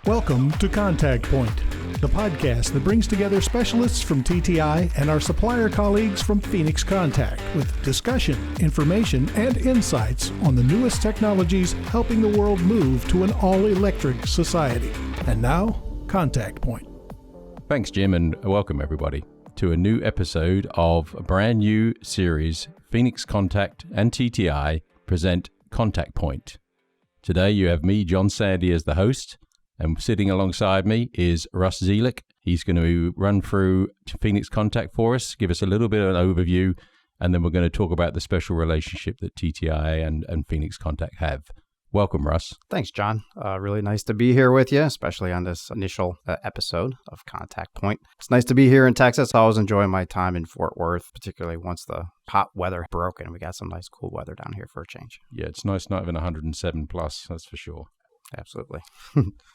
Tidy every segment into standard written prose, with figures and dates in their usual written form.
Welcome to Contact Point, the podcast that brings together specialists from TTI and our supplier colleagues from Phoenix Contact with discussion, information, and insights on the newest technologies helping the world move to an all-electric society. And now, Contact Point. Thanks, Jim, and welcome everybody to a new episode of a brand new series, Phoenix Contact and TTI present Contact Point. Today you have me, John Sandy, as the host. And sitting alongside me is Russ Dzielak. He's going to run through Phoenix Contact for us, give us a little bit of an overview, and then we're going to talk about the special relationship that TTI and Phoenix Contact have. Welcome, Russ. Thanks, John. Really nice to be here with you, especially on this initial episode of Contact Point. It's nice to be here in Texas. I always enjoy my time in Fort Worth, particularly once the hot weather broke and we got some nice cool weather down here for a change. Yeah, it's nice not having 107 plus, that's for sure. Absolutely.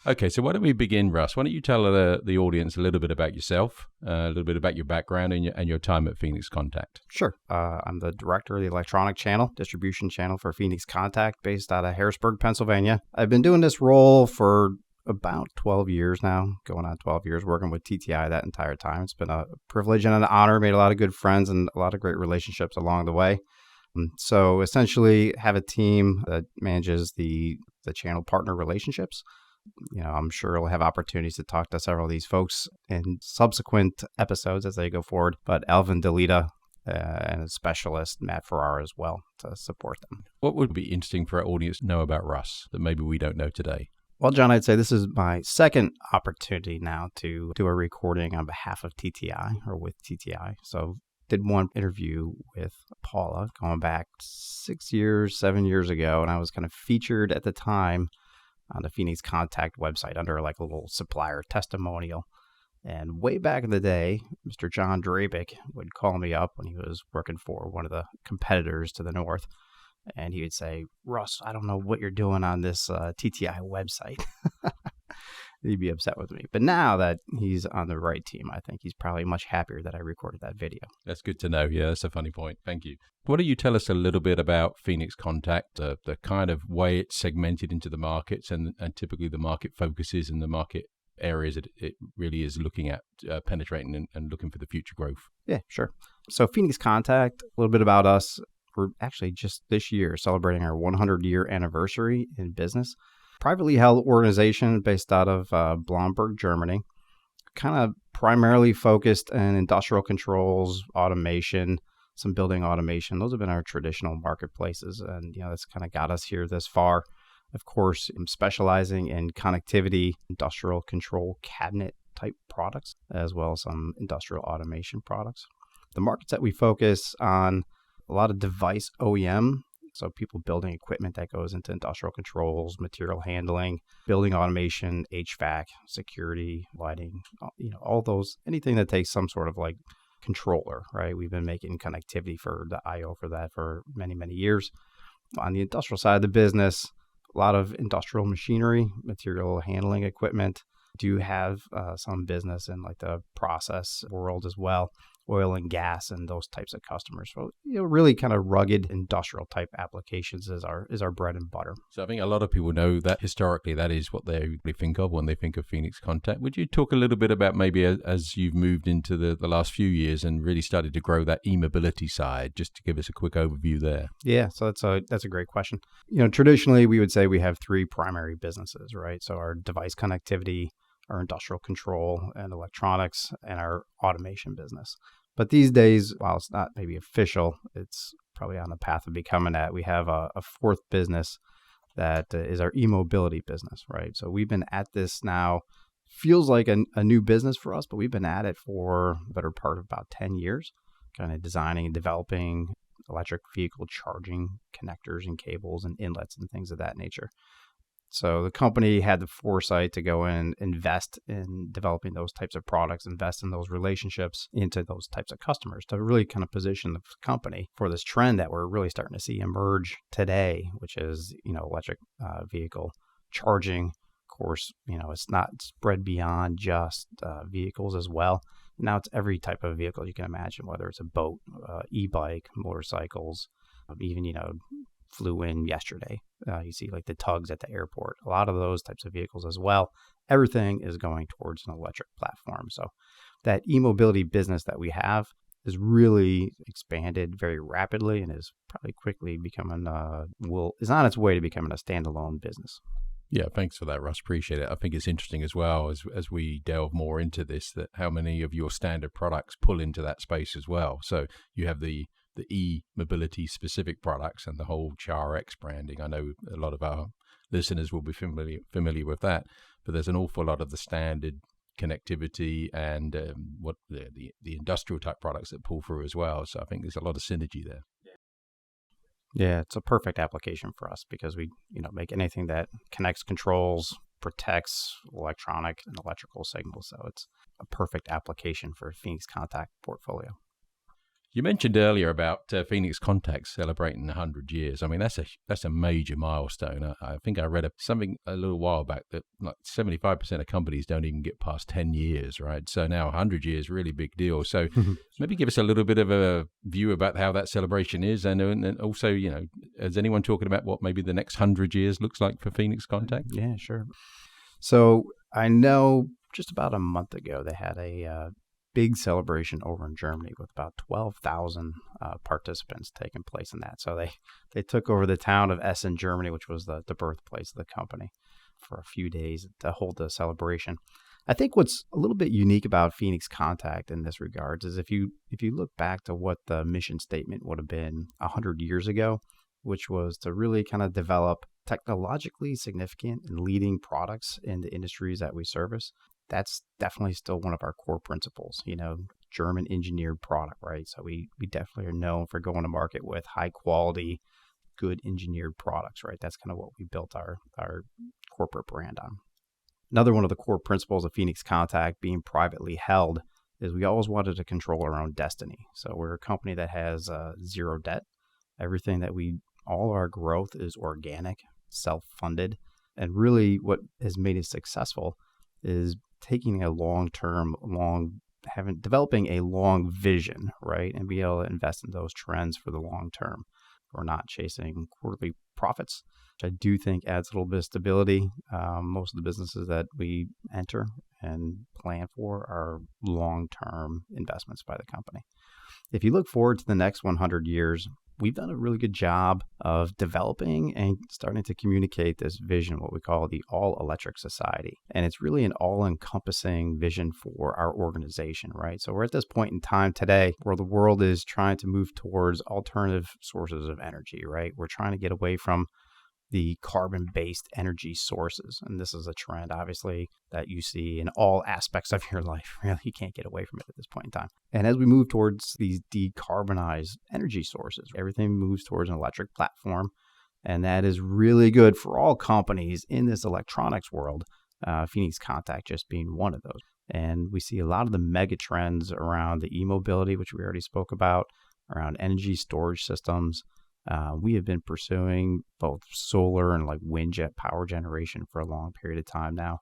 Okay, so why don't we begin, Russ? Why don't you tell the audience a little bit about yourself, a little bit about your background and your time at Phoenix Contact? Sure. I'm the director of the electronic channel, distribution channel for Phoenix Contact, based out of Harrisburg, Pennsylvania. I've been doing this role for about 12 years now, going on 12 years, working with TTI that entire time. It's been a privilege and an honor, made a lot of good friends and a lot of great relationships along the way. So essentially have a team that manages the channel partner relationships. You know, I'm sure we'll have opportunities to talk to several of these folks in subsequent episodes as they go forward, but Alvin DeLita and a specialist, Matt Ferrara, as well, to support them. What would be interesting for our audience to know about Russ that maybe we don't know today? Well, John, I'd say this is my second opportunity now to do a recording on behalf of TTI or with TTI. So did one interview with Paula going back 7 years ago, and I was kind of featured at the time on the Phoenix Contact website under like a little supplier testimonial. And way back in the day, Mr. John Drabick would call me up when he was working for one of the competitors to the north, and he would say, "Russ, I don't know what you're doing on this TTI website." He'd be upset with me. But now that he's on the right team, I think he's probably much happier that I recorded that video. That's good to know. Yeah, that's a funny point. Thank you. Why don't you tell us a little bit about Phoenix Contact, the kind of way it's segmented into the markets and typically the market focuses and the market areas that it really is looking at penetrating and looking for the future growth? Yeah, sure. So Phoenix Contact, a little bit about us. We're actually just this year celebrating our 100-year anniversary in business. Privately held organization based out of Blomberg, Germany, kind of primarily focused in industrial controls, automation, some building automation. Those have been our traditional marketplaces, and that's kind of got us here this far. Of course, I'm specializing in connectivity, industrial control cabinet type products, as well as some industrial automation products. The markets that we focus on, a lot of device OEM. So people building equipment that goes into industrial controls, material handling, building automation, HVAC, security, lighting, all those, anything that takes some sort of like controller, right? We've been making connectivity for the I/O for that for many, many years. On the industrial side of the business, a lot of industrial machinery, material handling equipment. Do have some business in like the process world as well. Oil and gas and those types of customers. So, really kind of rugged industrial type applications is our bread and butter. So I think a lot of people know that historically that is what they think of when they think of Phoenix Contact. Would you talk a little bit about maybe as you've moved into the last few years and really started to grow that e-mobility side, just to give us a quick overview there? Yeah, so that's a great question. Traditionally we would say we have three primary businesses, right? So our device connectivity, our industrial control and electronics, and our automation business. But these days, while it's not maybe official, it's probably on the path of becoming that. We have a fourth business that is our e-mobility business, right? So we've been at this now, feels like a new business for us, but we've been at it for the better part of about 10 years, kind of designing and developing electric vehicle charging connectors and cables and inlets and things of that nature. So the company had the foresight to go in and invest in developing those types of products, invest in those relationships into those types of customers to really kind of position the company for this trend that we're really starting to see emerge today, which is, electric vehicle charging. Of course, it's not spread beyond just vehicles as well. Now it's every type of vehicle you can imagine, whether it's a boat, e-bike, motorcycles, even, flew in yesterday. You see like the tugs at the airport, a lot of those types of vehicles as well. Everything is going towards an electric platform. So that e-mobility business that we have is really expanded very rapidly and is probably quickly becoming, is on its way to becoming a standalone business. Yeah, thanks for that, Russ. Appreciate it. I think it's interesting as well as we delve more into this, that how many of your standard products pull into that space as well. So you have the e-mobility specific products and the whole CharX branding. I know a lot of our listeners will be familiar with that, but there's an awful lot of the standard connectivity and what the industrial type products that pull through as well. So I think there's a lot of synergy there. Yeah, it's a perfect application for us because we, make anything that connects, controls, protects electronic and electrical signals. So it's a perfect application for Phoenix Contact portfolio. You mentioned earlier about Phoenix Contact celebrating 100 years. I mean, that's a major milestone. I think I read something a little while back that like 75% of companies don't even get past 10 years, right? So now 100 years, really big deal. So maybe give us a little bit of a view about how that celebration is. And also, is anyone talking about what maybe the next 100 years looks like for Phoenix Contact? Yeah, sure. So I know just about a month ago, they had a big celebration over in Germany with about 12,000 participants taking place in that. So they took over the town of Essen, Germany, which was the birthplace of the company, for a few days to hold the celebration. I think what's a little bit unique about Phoenix Contact in this regards is if you look back to what the mission statement would have been 100 years ago, which was to really kind of develop technologically significant and leading products in the industries that we service. That's definitely still one of our core principles, German engineered product, right? So we definitely are known for going to market with high quality, good engineered products, right? That's kind of what we built our corporate brand on. Another one of the core principles of Phoenix Contact being privately held is we always wanted to control our own destiny. So we're a company that has zero debt. All our growth is organic, self-funded, and really what has made us successful is taking a developing a long vision, right? And be able to invest in those trends for the long term. We're not chasing quarterly profits, which I do think adds a little bit of stability. Most of the businesses that we enter and plan for are long-term investments by the company. If you look forward to the next 100 years, we've done a really good job of developing and starting to communicate this vision, what we call the all-electric society. And it's really an all-encompassing vision for our organization, right? So we're at this point in time today where the world is trying to move towards alternative sources of energy, right? We're trying to get away from the carbon-based energy sources. And this is a trend, obviously, that you see in all aspects of your life. Really, you can't get away from it at this point in time. And as we move towards these decarbonized energy sources, everything moves towards an electric platform. And that is really good for all companies in this electronics world, Phoenix Contact just being one of those. And we see a lot of the mega trends around the e-mobility, which we already spoke about, around energy storage systems. We have been pursuing both solar and like wind jet power generation for a long period of time now.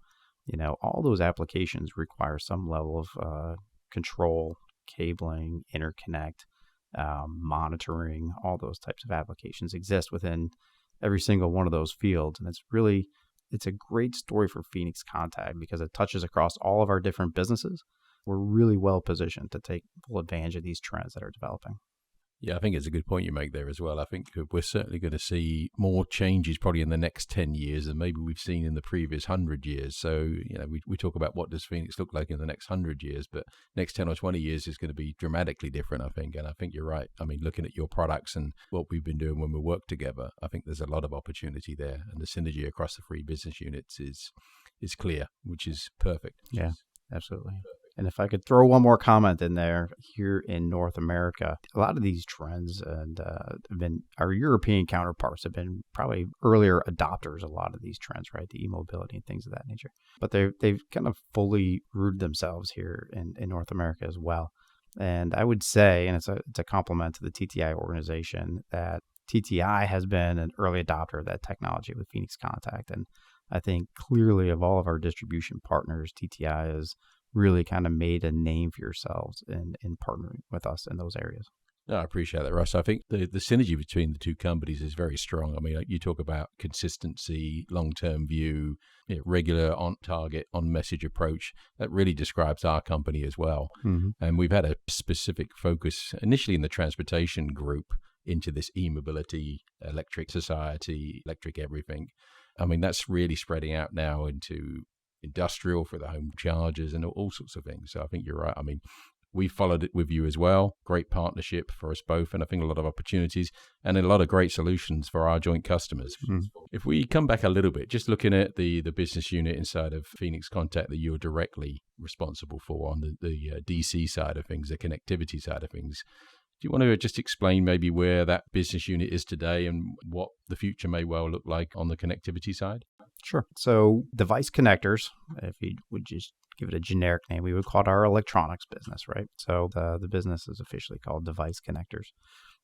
All those applications require some level of control, cabling, interconnect, monitoring. All those types of applications exist within every single one of those fields. And it's a great story for Phoenix Contact because it touches across all of our different businesses. We're really well positioned to take full advantage of these trends that are developing. Yeah, I think it's a good point you make there as well. I think we're certainly going to see more changes probably in the next 10 years than maybe we've seen in the previous 100 years. So, we talk about what does Phoenix look like in the next 100 years, but next 10 or 20 years is going to be dramatically different, I think. And I think you're right. I mean, looking at your products and what we've been doing when we work together, I think there's a lot of opportunity there. And the synergy across the three business units is clear, which is perfect. Yeah, absolutely. And if I could throw one more comment in there, here in North America, a lot of these trends and our European counterparts have been probably earlier adopters of a lot of these trends, right? The e-mobility and things of that nature. But they've kind of fully rooted themselves here in North America as well. And I would say, and it's a compliment to the TTI organization, that TTI has been an early adopter of that technology with Phoenix Contact. And I think clearly of all of our distribution partners, TTI is really kind of made a name for yourselves in partnering with us in those areas. No, I appreciate that, Russ. I think the synergy between the two companies is very strong. I mean, like you talk about consistency, long-term view, regular on-target, on-message approach. That really describes our company as well. Mm-hmm. And we've had a specific focus initially in the transportation group into this e-mobility, electric society, electric everything. I mean, that's really spreading out now into industrial for the home chargers and all sorts of things. So I think you're right. I mean, we followed it with you as well. Great partnership for us both, and I think a lot of opportunities and a lot of great solutions for our joint customers. Mm. If we come back a little bit, just looking at the business unit inside of Phoenix Contact that you're directly responsible for on the DC side of things, the connectivity side of things, do you want to just explain maybe where that business unit is today and what the future may well look like on the connectivity side? Sure. So device connectors, if you would just give it a generic name, we would call it our electronics business, right? So the business is officially called Device Connectors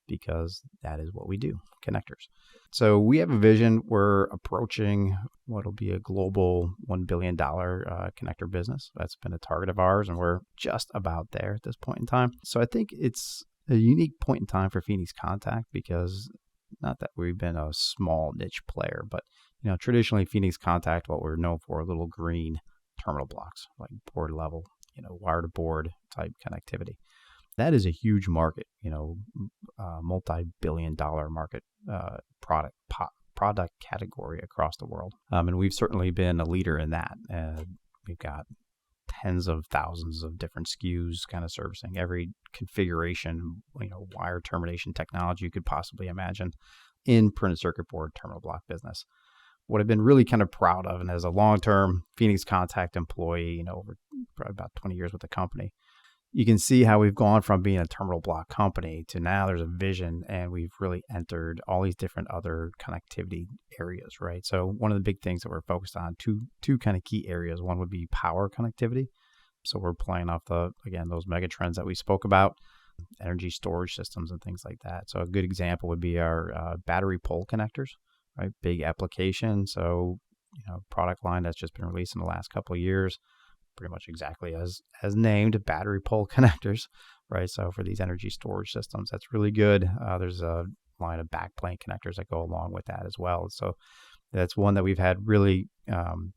because that is what we do, connectors. So we have a vision. We're approaching what will be a global $1 billion connector business. That's been a target of ours, and we're just about there at this point in time. So I think it's a unique point in time for Phoenix Contact because not that we've been a small niche player, but traditionally Phoenix Contact, what we're known for, are little green terminal blocks, like board level, wire to board type connectivity. That is a huge market, multi-billion-dollar market product category across the world. And we've certainly been a leader in that. We've got tens of thousands of different SKUs kind of servicing every configuration, wire termination technology you could possibly imagine in printed circuit board terminal block business. What I've been really kind of proud of, and as a long-term Phoenix Contact employee, over probably about 20 years with the company, you can see how we've gone from being a terminal block company to now there's a vision, and we've really entered all these different other connectivity areas, right? So one of the big things that we're focused on, two kind of key areas. One would be power connectivity. So we're playing off those mega trends that we spoke about, energy storage systems and things like that. So a good example would be our battery pole connectors. Right, big application. So, product line that's just been released in the last couple of years, pretty much exactly as named, battery pole connectors. Right, so for these energy storage systems, that's really good. There's a line of backplane connectors that go along with that as well. So that's one that we've had really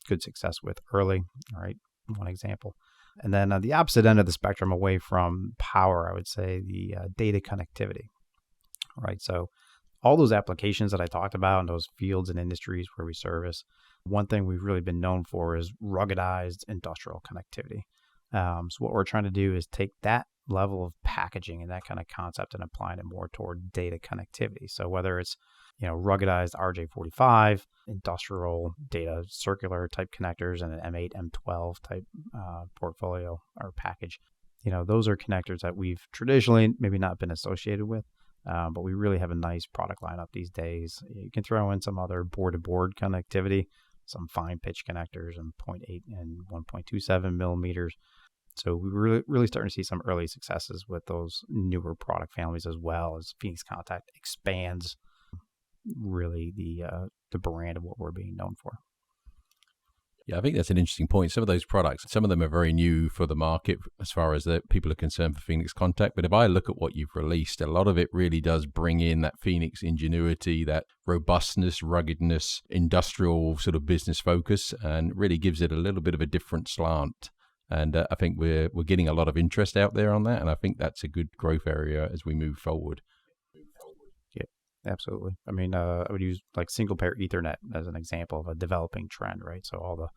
good success with early. All right, one example. And then on the opposite end of the spectrum, away from power, I would say the data connectivity. Right, so all those applications that I talked about and those fields and industries where we service, one thing we've really been known for is ruggedized industrial connectivity. So what we're trying to do is take that level of packaging and that kind of concept and applying it more toward data connectivity. So whether it's ruggedized RJ45, industrial data circular type connectors, and an M8, M12 type portfolio or package, those are connectors that we've traditionally maybe not been associated with. But we really have a nice product lineup these days. You can throw in some other board-to-board connectivity, some fine pitch connectors and 0.8 and 1.27 millimeters. So we're really starting to see some early successes with those newer product families as well as Phoenix Contact expands really the brand of what we're being known for. Yeah, I think that's an interesting point. Some of those products, some of them are very new for the market as far as the people are concerned for Phoenix Contact. But if I look at what you've released, a lot of it really does bring in that Phoenix ingenuity, that robustness, ruggedness, industrial sort of business focus, and really gives it a little bit of a different slant. And I think we're getting a lot of interest out there on that. And I think that's a good growth area as we move forward. Absolutely. I mean, I would use like single pair Ethernet as an example of a developing trend, right? So all the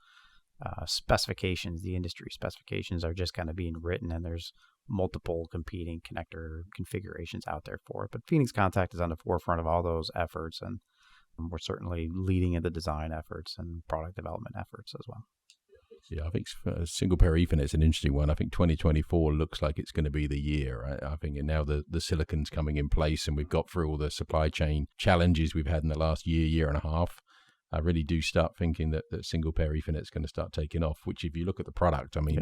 specifications, the industry specifications are just kind of being written, and there's multiple competing connector configurations out there for it. But Phoenix Contact is on the forefront of all those efforts, and we're certainly leading in the design efforts and product development efforts as well. Yeah, I think single pair Ethernet is an interesting one. I think 2024 looks like it's going to be the year. I think now the silicon's coming in place, and we've got through all the supply chain challenges we've had in the last year and a half. I really do start thinking that single pair Ethernet is going to start taking off, which if you look at the product, I mean,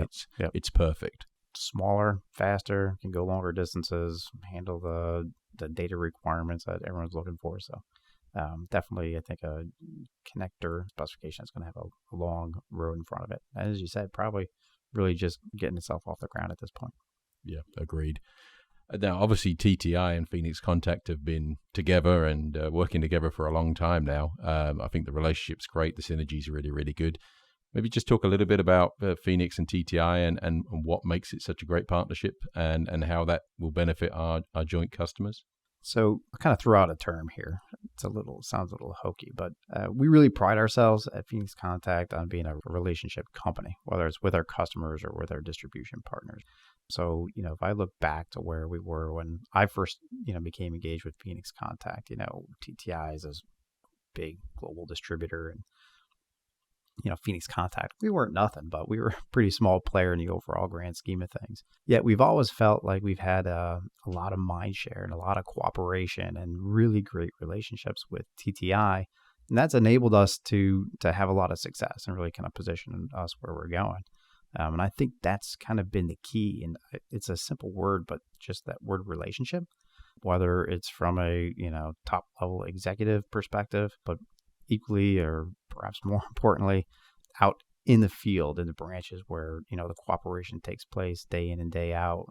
it's perfect. Smaller, faster, can go longer distances, handle the data requirements that everyone's looking for. So definitely, I think a connector specification is going to have a long road in front of it. And as you said, probably really just getting itself off the ground at this point. Yeah, agreed. Now, obviously, TTI and Phoenix Contact have been together and working together for a long time now. I think the relationship's great. The synergy's really, really good. Maybe just talk a little bit about Phoenix and TTI and what makes it such a great partnership and how that will benefit our joint customers. So I kind of throw out a term here. Sounds a little hokey, but we really pride ourselves at Phoenix Contact on being a relationship company, whether it's with our customers or with our distribution partners. So, if I look back to where we were when I first, became engaged with Phoenix Contact, TTI is a big global distributor, and Phoenix Contact, we weren't nothing, but we were a pretty small player in the overall grand scheme of things. Yet we've always felt like we've had a lot of mind share and a lot of cooperation and really great relationships with TTI. And that's enabled us to have a lot of success and really kind of position us where we're going. And I think that's kind of been the key. And it's a simple word, but just that word relationship, whether it's from a, top level executive perspective, but equally or perhaps more importantly, out in the field, in the branches where, the cooperation takes place day in and day out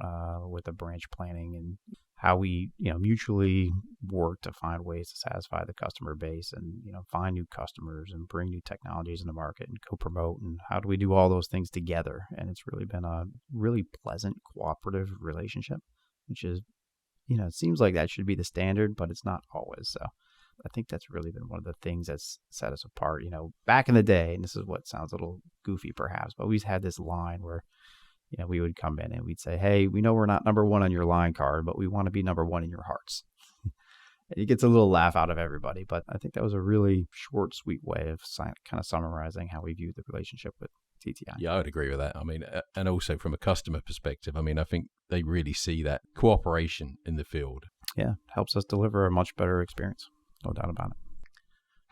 with the branch planning and how we, mutually work to find ways to satisfy the customer base and, find new customers and bring new technologies in the market and co-promote. And how do we do all those things together? And it's really been a really pleasant cooperative relationship, which is, it seems like that should be the standard, but it's not always so. I think that's really been one of the things that's set us apart. Back in the day, and this is what sounds a little goofy perhaps, but we had this line where, we would come in and we'd say, hey, we know we're not number one on your line card, but we want to be number one in your hearts. And it gets a little laugh out of everybody, but I think that was a really short, sweet way of kind of summarizing how we view the relationship with TTI. Yeah, I would agree with that. I mean, and also from a customer perspective, I think they really see that cooperation in the field. Yeah, helps us deliver a much better experience. No doubt about it.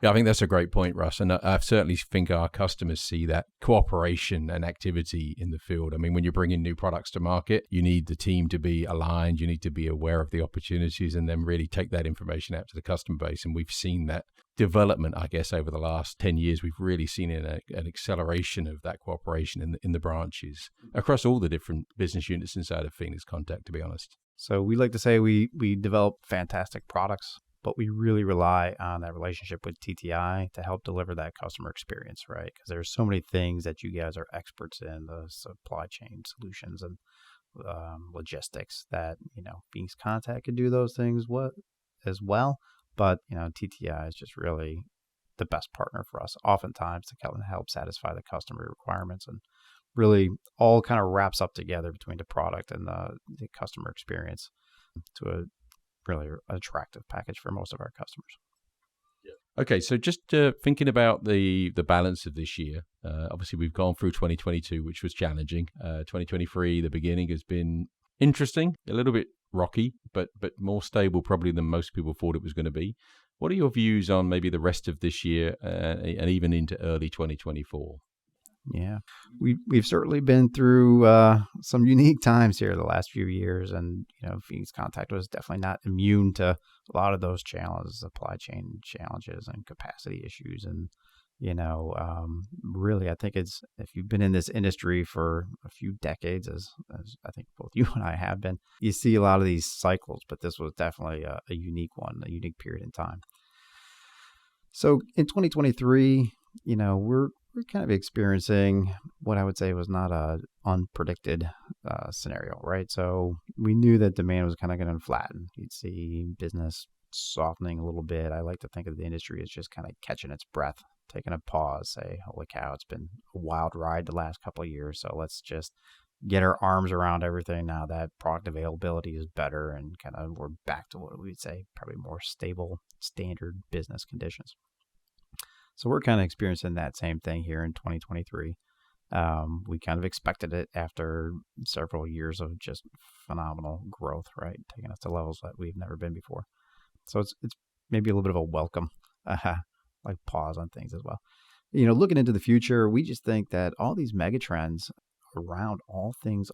Yeah, I think that's a great point, Russ. And I certainly think our customers see that cooperation and activity in the field. I mean, when you're bringing new products to market, you need the team to be aligned. You need to be aware of the opportunities and then really take that information out to the customer base. And we've seen that development, I guess, over the last 10 years. We've really seen an acceleration of that cooperation in the branches across all the different business units inside of Phoenix Contact, to be honest. So we like to say we develop fantastic products, but we really rely on that relationship with TTI to help deliver that customer experience, right? Because there's so many things that you guys are experts in, the supply chain solutions and logistics that, Phoenix Contact could do those things as well. But, TTI is just really the best partner for us oftentimes to help satisfy the customer requirements, and really all kind of wraps up together between the product and the customer experience to a really attractive package for most of our customers. Yeah. Okay, so just thinking about the balance of this year, obviously we've gone through 2022, which was challenging. 2023, the beginning has been interesting, a little bit rocky, but more stable probably than most people thought it was going to be. What are your views on maybe the rest of this year and even into early 2024? Yeah, we've certainly been through some unique times here the last few years, and Phoenix Contact was definitely not immune to a lot of those challenges, supply chain challenges and capacity issues, and really I think it's, if you've been in this industry for a few decades, as I think both you and I have been, you see a lot of these cycles, but this was definitely a unique one, a unique period in time. So in 2023, we're kind of experiencing what I would say was not a unpredicted scenario, right? So we knew that demand was kind of going to flatten. You'd see business softening a little bit. I like to think of the industry as just kind of catching its breath, taking a pause, say, holy cow, it's been a wild ride the last couple of years. So let's just get our arms around everything now that product availability is better and kind of we're back to what we'd say probably more stable, standard business conditions. So we're kind of experiencing that same thing here in 2023. We kind of expected it after several years of just phenomenal growth, right? Taking us to levels that we've never been before. So it's maybe a little bit of a welcome, like pause on things as well. Looking into the future, we just think that all these mega trends around all things,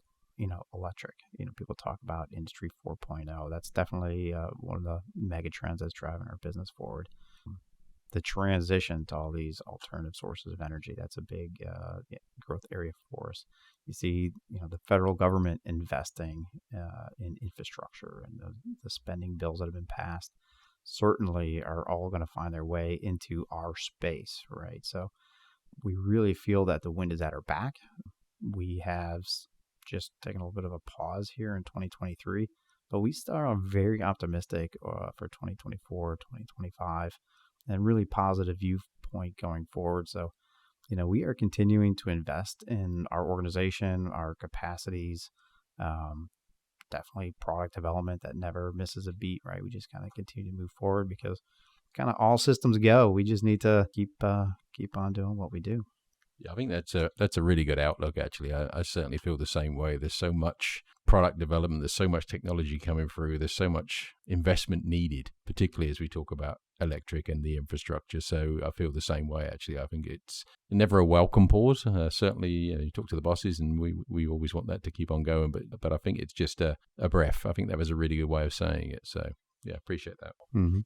electric, people talk about Industry 4.0. That's definitely one of the mega trends that's driving our business forward. the transition to all these alternative sources of energy. That's a big growth area for us. You see, the federal government investing in infrastructure, and the spending bills that have been passed certainly are all going to find their way into our space, right? So we really feel that the wind is at our back. We have just taken a little bit of a pause here in 2023, but we still are very optimistic for 2024, 2025, and really positive viewpoint going forward. So, we are continuing to invest in our organization, our capacities, definitely product development that never misses a beat, right? We just kind of continue to move forward because kind of all systems go. We just need to keep on doing what we do. Yeah, I think that's a really good outlook, actually. I certainly feel the same way. There's so much product development. There's so much technology coming through. There's so much investment needed, particularly as we talk about electric and the infrastructure. So I feel the same way, actually. I think it's never a welcome pause. Certainly, you talk to the bosses, and we always want that to keep on going. But I think it's just a breath. I think that was a really good way of saying it. So, yeah, appreciate that. Mm-hmm.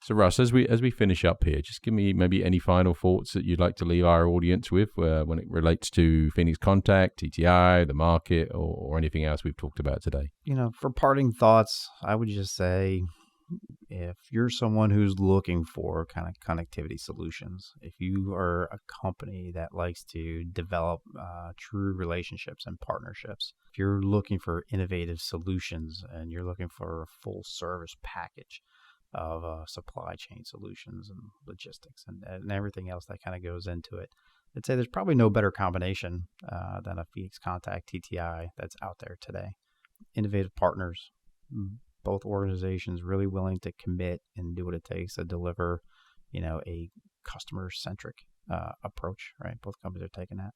So, Russ, as we finish up here, just give me maybe any final thoughts that you'd like to leave our audience with when it relates to Phoenix Contact, TTI, the market, or anything else we've talked about today. For parting thoughts, I would just say, if you're someone who's looking for kind of connectivity solutions, if you are a company that likes to develop true relationships and partnerships, if you're looking for innovative solutions and you're looking for a full service package of supply chain solutions and logistics and everything else that kind of goes into it, I'd say there's probably no better combination than a Phoenix Contact TTI that's out there today. Innovative partners, both organizations really willing to commit and do what it takes to deliver, a customer-centric approach, right? Both companies are taking that.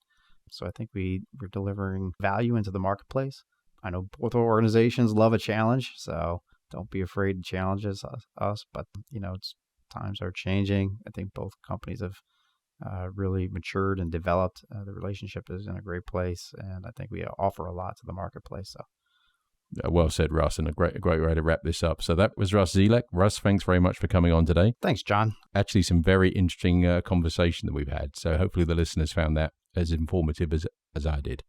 So I think we're delivering value into the marketplace. I know both organizations love a challenge, so don't be afraid to challenge us. But, times are changing. I think both companies have really matured and developed. The relationship is in a great place, and I think we offer a lot to the marketplace. So. Well said, Russ, and a great way to wrap this up. So that was Russ Dzielak. Russ, thanks very much for coming on today. Thanks, John. Actually, some very interesting conversation that we've had. So hopefully the listeners found that as informative as I did.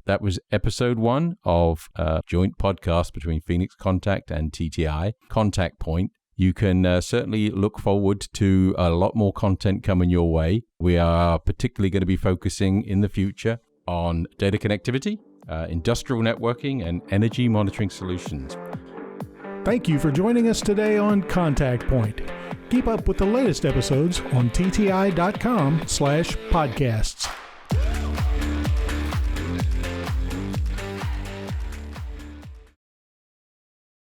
That was episode 1 of a joint podcast between Phoenix Contact and TTI, Contact Point. You can certainly look forward to a lot more content coming your way. We are particularly going to be focusing in the future on data connectivity, industrial networking, and energy monitoring solutions. Thank you for joining us today on Contact Point. Keep up with the latest episodes on tti.com/podcasts.